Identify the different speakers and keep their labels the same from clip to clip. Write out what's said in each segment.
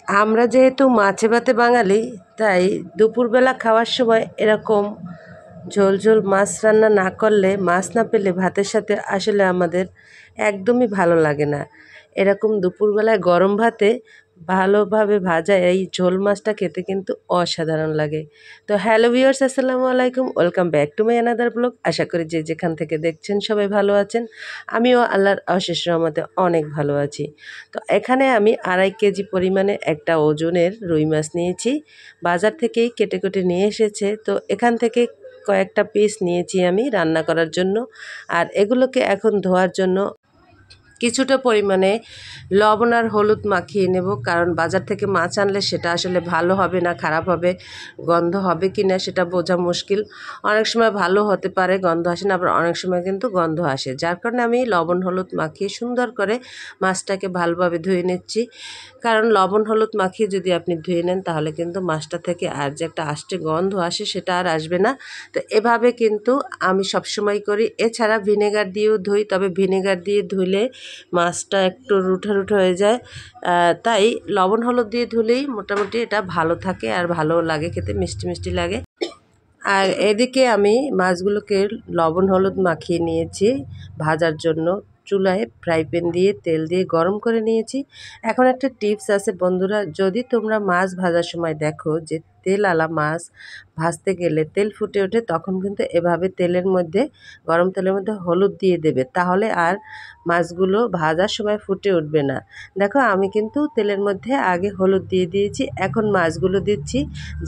Speaker 1: আমরা যেহেতু মাছে ভাতে বাঙালি, তাই দুপুরবেলা খাওয়ার সময় এরকম ঝোল ঝোল মাছ রান্না না করলে, মাছ না পেলে ভাতের সাথে আসলে আমাদের একদমই ভালো লাগে না। এরকম দুপুরবেলায় গরম ভাতে ভালোভাবে ভাজা এই ঝোল মাছটা খেতে কিন্তু অসাধারণ লাগে। তো হ্যালো ভিউয়ার্স, আসসালামু আলাইকুম, welcome back to my another blog. আশা করি যে যেখান থেকে দেখছেন সবাই ভালো আছেন। আমিও আল্লাহর অশেষ রহমতে অনেক ভালো আছি। তো এখানে আমি 2.5 কেজি পরিমাণে একটা ওজনের রুই মাছ নিয়েছি। বাজার থেকেই কেটে কেটে নিয়ে এসেছে। তো এখান থেকে কয়েকটা পিস নিয়েছি আমি রান্না করার জন্য। আর এগুলোকে এখন ধোয়ার জন্য কিছুটা পরিমাণে লবণ আর হলুদ মাখিয়ে নেব, কারণ বাজার থেকে মাছ আনলে সেটা আসলে ভালো হবে না খারাপ হবে, গন্ধ হবে কি না সেটা বোঝা মুশকিল। অনেক সময় ভালো হতে পারে, গন্ধ আসে না, আবার অনেক সময় কিন্তু গন্ধ আসে। যার কারণে আমি লবণ হলুদ মাখিয়ে সুন্দর করে মাছটাকে ভালোভাবে ধুয়ে নিচ্ছি। কারণ লবণ হলুদ মাখিয়ে যদি আপনি ধুয়ে নেন তাহলে কিন্তু মাছটা থেকে আর যে একটা আষ্টে গন্ধ আসে সেটা আর আসবে না। তো এভাবে কিন্তু আমি সবসময় করি। এছাড়া ভিনেগার দিয়েও ধুই, তবে ভিনেগার দিয়ে ধুলে মাছটা একটু রুঠা রুঠা হয়ে যায়। তাই লবণ হলুদ দিয়ে ধুলেই মোটামুটি এটা ভালো থাকে আর ভালো লাগে খেতে, মিষ্টি মিষ্টি লাগে। আর এদিকে আমি মাছগুলোকে লবণ হলুদ মাখিয়ে নিয়েছি ভাজার জন্য। চুলায় ফ্রাই প্যান দিয়ে তেল দিয়ে গরম করে নিয়েছি। এখন একটা টিপস আছে বন্ধুরা, যদি তোমরা মাছ ভাজার সময় দেখো যে তেল আলা মাছ ভাজতে গেলে তেল ফুটে ওঠে, তখন কিন্তু এভাবে তেলের মধ্যে, গরম তেলের মধ্যে হলুদ দিয়ে দেবে, তাহলে আর মাছগুলো ভাজার সময় ফুটে উঠবে না। দেখো আমি কিন্তু তেলের মধ্যে আগে হলুদ দিয়ে দিয়েছি, এখন মাছগুলো দিচ্ছি,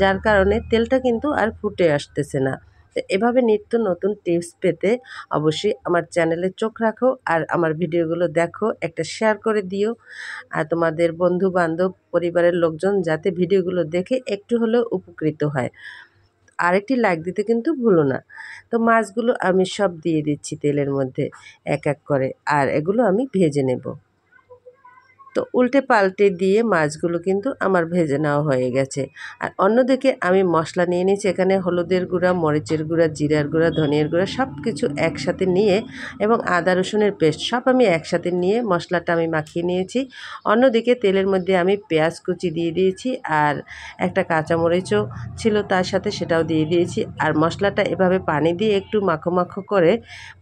Speaker 1: যার কারণে তেলটা কিন্তু আর ফুটে আসতেছে না। তো এভাবে নিত্য নতুন টিপস পেতে অবশ্যই আমার চ্যানেলে চোখ রাখো আর আমার ভিডিওগুলো দেখো, একটা শেয়ার করে দিও। আর তোমাদের বন্ধু বান্ধব পরিবারের লোকজন যাতে ভিডিওগুলো দেখে একটু হলেও উপকৃত হয়। আরেকটি লাইক দিতে কিন্তু ভুলো না। তো মাছগুলো আমি সব দিয়ে দিচ্ছি তেলের মধ্যে এক এক করে, আর এগুলো আমি ভেজে নেব। তো উল্টে পাল্টে দিয়ে মাছগুলো কিন্তু আমার ভেজে নেওয়া হয়ে গেছে। আর অন্যদিকে আমি মশলা নিয়ে নিয়েছি, এখানে হলুদের গুঁড়া, মরিচের গুঁড়া, জিরার গুঁড়া, ধনিয়ার গুঁড়া সব কিছু একসাথে নিয়ে, এবং আদা রসুনের পেস্ট সব আমি একসাথে নিয়ে মশলাটা আমি মাখিয়ে নিয়েছি। অন্যদিকে তেলের মধ্যে আমি পেঁয়াজ কুচি দিয়ে দিয়েছি, আর একটা কাঁচামরিচও ছিল তার সাথে, সেটাও দিয়ে দিয়েছি। আর মশলাটা এভাবে পানি দিয়ে একটু মাখো মাখো করে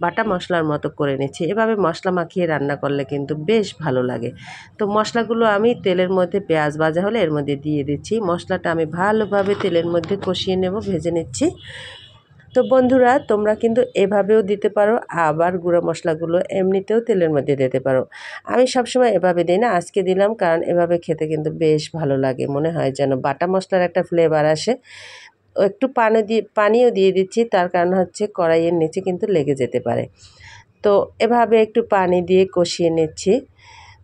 Speaker 1: বাটা মশলার মতো করে নিচ্ছি। এভাবে মশলা মাখিয়ে রান্না করলে কিন্তু বেশ ভালো লাগে। তো মশলাগুলো আমি তেলের মধ্যে, পেঁয়াজ ভাজা হলে এর মধ্যে দিয়ে দিচ্ছি। মশলাটা আমি ভালোভাবে তেলের মধ্যে কষিয়ে নেব, ভেজে নিচ্ছি। তো বন্ধুরা তোমরা কিন্তু এভাবেও দিতে পারো, আবার গুঁড়ো মশলাগুলো এমনিতেও তেলের মধ্যে দিতে পারো। আমি সবসময় এভাবে দিই না, আজকে দিলাম কারণ এভাবে খেতে কিন্তু বেশ ভালো লাগে, মনে হয় যেন বাটা মশলার একটা ফ্লেভার আসে। একটু পানিও দিয়ে দিচ্ছি, তার কারণ হচ্ছে কড়াইয়ের নিচে কিন্তু লেগে যেতে পারে। তো এভাবে একটু পানি দিয়ে কষিয়ে নিচ্ছি।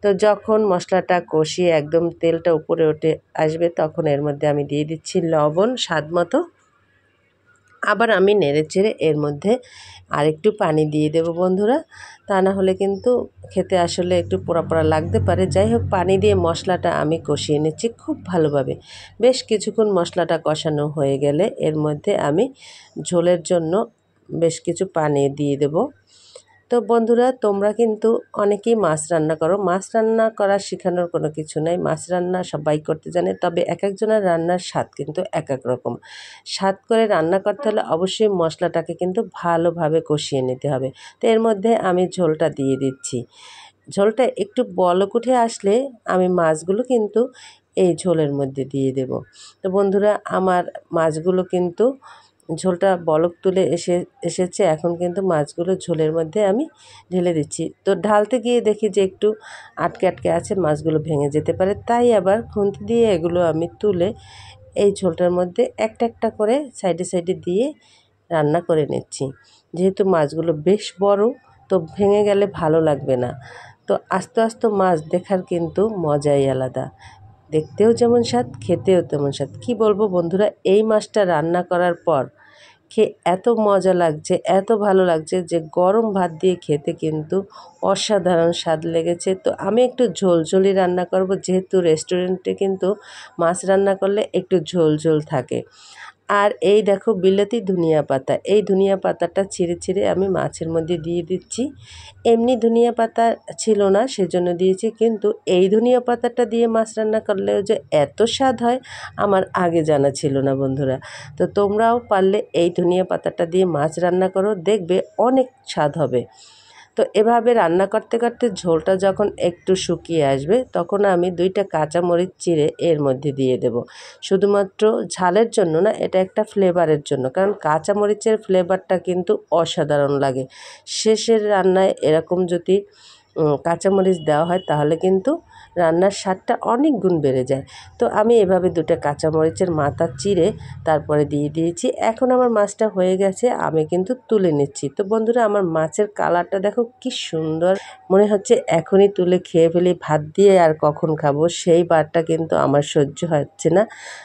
Speaker 1: তো যখন মশলাটা কষিয়ে একদম তেলটা উপরে উঠে আসবে, তখন এর মধ্যে আমি দিয়ে দিচ্ছি লবণ স্বাদ মতো। আবার আমি নেড়েচেড়ে এর মধ্যে আরেকটু পানি দিয়ে দেব বন্ধুরা, তা না হলে কিন্তু খেতে আসলে একটু পোড়া পোড়া লাগতে পারে। যাই হোক, পানি দিয়ে মশলাটা আমি কষিয়ে নিচ্ছি খুব ভালোভাবে। বেশ কিছুক্ষণ মশলাটা কষানো হয়ে গেলে এর মধ্যে আমি ঝোলের জন্য বেশ কিছু পানি দিয়ে দেব। তো বন্ধুরা তোমরা কিন্তু অনেকেই মাছ রান্না করো, মাছ রান্না করা শেখানোর কোনো কিছু নাই, মাছ রান্না সবাই করতে জানে, তবে এক একজনের রান্নার স্বাদ কিন্তু এক এক রকম। স্বাদ করে রান্না করতে হলে অবশ্যই মশলাটাকে কিন্তু ভালোভাবে কষিয়ে নিতে হবে। তো এর মধ্যে আমি ঝোলটা দিয়ে দিচ্ছি। ঝোলটা একটু বলক উঠে আসলে আমি মাছগুলো কিন্তু এই ঝোলের মধ্যে দিয়ে দেব। তো বন্ধুরা আমার মাছগুলো কিন্তু ঝোলটা বলক তুলে এসেছে, এখন কিন্তু মাছগুলো ঝোলের মধ্যে আমি ঢেলে দিচ্ছি। তো ঢালতে গিয়ে দেখি যে একটু আটকে আটকে আছে, মাছগুলো ভেঙে যেতে পারে, তাই আবার খুন্তি দিয়ে এগুলো আমি তুলে এই ঝোলটার মধ্যে একটা একটা করে সাইডে সাইডে দিয়ে রান্না করে নিচ্ছি। যেহেতু মাছগুলো বেশ বড়, তো ভেঙে গেলে ভালো লাগবে না। তো আস্তে আস্তে মাছ দেখার কিন্তু মজাই আলাদা, দেখতেও যেমন স্বাদ, খেতেও তেমন স্বাদ। কী বলবো বন্ধুরা, এই মাছটা রান্না করার পর খেয়ে এত মজা লাগছে, এত ভালো লাগছে যে গরম ভাত দিয়ে খেতে কিন্তু অসাধারণ স্বাদ লেগেছে। তো আমি একটু ঝোলঝোলি রান্না করব, যেহেতু রেস্টুরেন্টে কিন্তু মাছ রান্না করলে একটু ঝোল ঝোল থাকে। আর এই দেখো বিলাতি ধনিয়া পাতা, এই ধনিয়া পাতাটা ছিঁড়ে ছিঁড়ে আমি মাছের মধ্যে দিয়ে দিচ্ছি। এমনি ধনিয়া পাতা ছিল না সেজন্য দিয়েছি, কিন্তু এই ধনিয়া পাতাটা দিয়ে মাছ রান্না করলেও যে এত স্বাদ হয় আমার আগে জানা ছিল না বন্ধুরা। তো তোমরাও পারলে এই ধনিয়া পাতাটা দিয়ে মাছ রান্না করো, দেখবে অনেক স্বাদ হবে। তো এভাবে রান্না করতে করতে ঝোলটা যখন একটু শুকিয়ে আসবে তখন আমি 2টা কাঁচামরিচ চিড়ে এর মধ্যে দিয়ে দেব। শুধুমাত্র ঝালের জন্য না, এটা একটা ফ্লেভারের জন্য, কারণ কাঁচামরিচের ফ্লেভারটা কিন্তু অসাধারণ লাগে। শেষের রান্নায় এরকম যদি কাঁচামরিচ দেওয়া হয় তাহলে কিন্তু রান্নার স্বাদটা অনেক গুণ বেড়ে যায়। তো আমি এভাবে 2টা কাঁচামরিচের মাথা চিড়ে তারপরে দিয়ে দিয়েছি। এখন আমার মাছটা হয়ে গেছে, আমি কিন্তু তুলে নিচ্ছি। তো বন্ধুরা, আমার মাছের কালারটা দেখো কি সুন্দর, মনে হচ্ছে এখনই তুলে খেয়ে ফেলি, ভাত দিয়ে আর কখন খাবো সেই বারটা কিন্তু আমার সহ্য হচ্ছে না।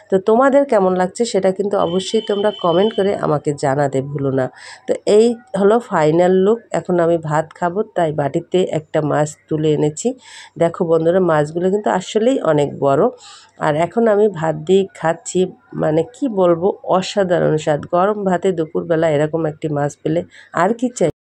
Speaker 1: তো তোমাদের কেমন লাগছে সেটা কিন্তু অবশ্যই তোমরা কমেন্ট করে আমাকে জানাতে ভুলো না। তো এই হলো ফাইনাল লুক। এখন আমি ভাত খাবো, তাই বাটিতে একটা মাছ তুলে এনেছি। দেখো বন্ধুরা, মাছগুলো কিন্তু আসলেই অনেক বড়। আর এখন আমি ভাত দিয়ে খাচ্ছি, মানে কি বলবো, অসাধারণ স্বাদ। গরম ভাতে দুপুরবেলা এরকম একটি মাছ পেলে আর কি চাই।